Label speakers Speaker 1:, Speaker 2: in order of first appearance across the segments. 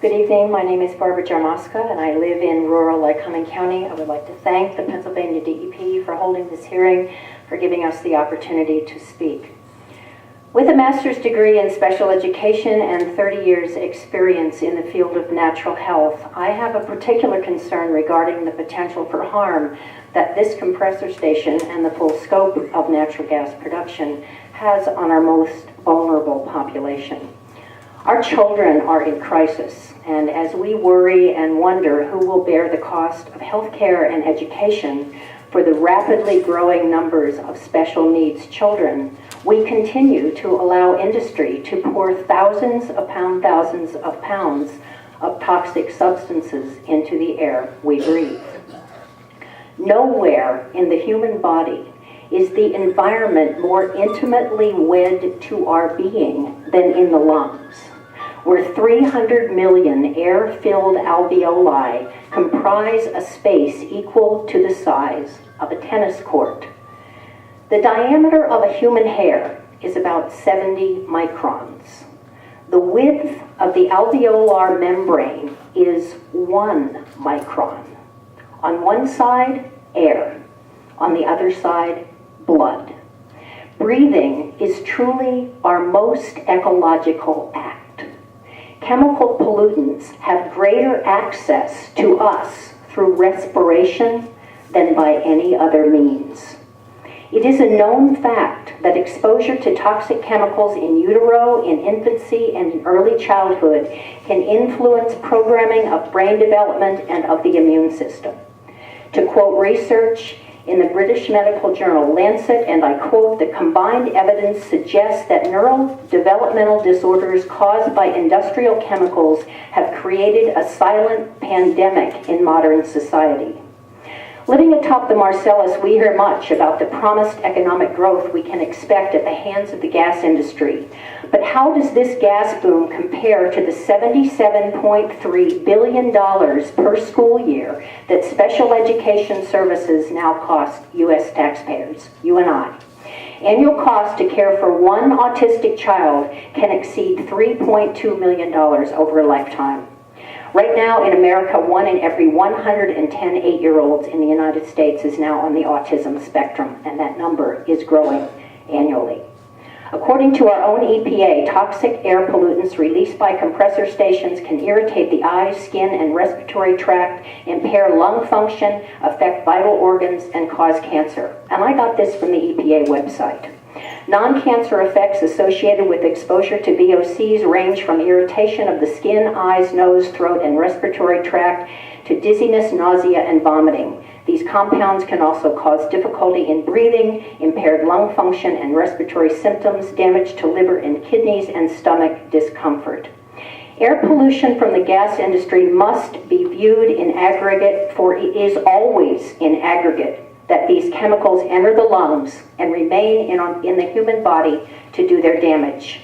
Speaker 1: Good evening, my name is Barb Jarmoska and I live in rural Lycoming County. I would like to thank the Pennsylvania DEP for holding this hearing, for giving us the opportunity to speak. With a master's degree in special education and 30 years experience in the field of natural health, I have a particular concern regarding the potential for harm that this compressor station and the full scope of natural gas production has on our most vulnerable population. Our children are in crisis, and as we worry and wonder who will bear the cost of health care and education for the rapidly growing numbers of special needs children, we continue to allow industry to pour thousands of pounds of toxic substances into the air we breathe. Nowhere in the human body is the environment more intimately wed to our being than in the lungs, where 300 million air-filled alveoli comprise a space equal to the size of a tennis court. The diameter of a human hair is about 70 microns. The width of the alveolar membrane is 1 micron. On one side, air. On the other side, blood. Breathing is truly our most ecological act. Chemical pollutants have greater access to us through respiration than by any other means. It is a known fact that exposure to toxic chemicals in utero, in infancy, and in early childhood can influence programming of brain development and of the immune system. To quote research in the British medical journal Lancet, and I quote, "The combined evidence suggests that neurodevelopmental disorders caused by industrial chemicals have created a silent pandemic in modern society." Living atop the Marcellus, we hear much about the promised economic growth we can expect at the hands of the gas industry. But how does this gas boom compare to the $77.3 billion per school year that special education services now cost U.S. taxpayers, you and I? Annual cost to care for one autistic child can exceed $3.2 million over a lifetime. Right now in America, 1 in every 110 8-year-olds in the United States is now on the autism spectrum, and that number is growing annually. According to our own EPA, toxic air pollutants released by compressor stations can irritate the eyes, skin, and respiratory tract, impair lung function, affect vital organs, and cause cancer. And I got this from the EPA website. Non-cancer effects associated with exposure to VOCs range from irritation of the skin, eyes, nose, throat, and respiratory tract to dizziness, nausea, and vomiting. These compounds can also cause difficulty in breathing, impaired lung function and respiratory symptoms, damage to liver and kidneys, and stomach discomfort. Air pollution from the gas industry must be viewed in aggregate, for it is always in aggregate that these chemicals enter the lungs and remain in the human body to do their damage.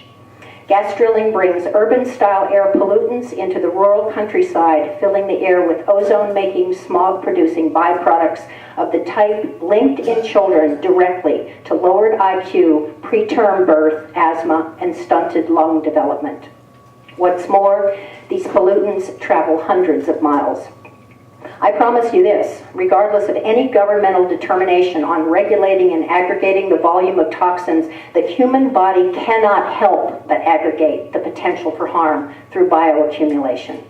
Speaker 1: Gas drilling brings urban-style air pollutants into the rural countryside, filling the air with ozone-making, smog-producing byproducts of the type linked in children directly to lowered IQ, preterm birth, asthma, and stunted lung development. What's more, these pollutants travel hundreds of miles. I promise you this, regardless of any governmental determination on regulating and aggregating the volume of toxins, the human body cannot help but aggregate the potential for harm through bioaccumulation.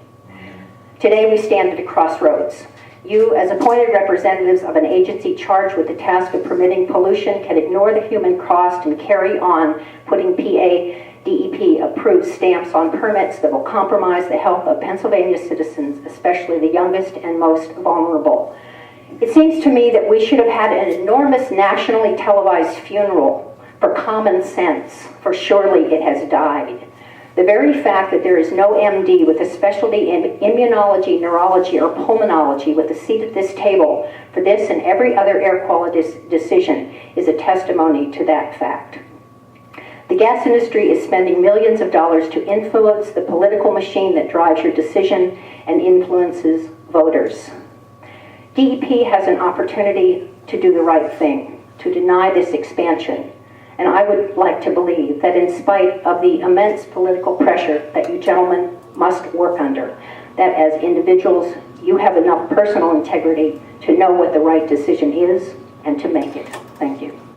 Speaker 1: Today we stand at a crossroads. You, as appointed representatives of an agency charged with the task of permitting pollution, can ignore the human cost and carry on putting DEP-approved stamps on permits that will compromise the health of Pennsylvania citizens, especially the youngest and most vulnerable. It seems to me that we should have had an enormous nationally televised funeral for common sense, for surely it has died. The very fact that there is no MD with a specialty in immunology, neurology, or pulmonology with a seat at this table for this and every other air quality decision is a testimony to that fact. The gas industry is spending millions of dollars to influence the political machine that drives your decision and influences voters. DEP has an opportunity to do the right thing, to deny this expansion. And I would like to believe that in spite of the immense political pressure that you gentlemen must work under, that as individuals, you have enough personal integrity to know what the right decision is and to make it. Thank you.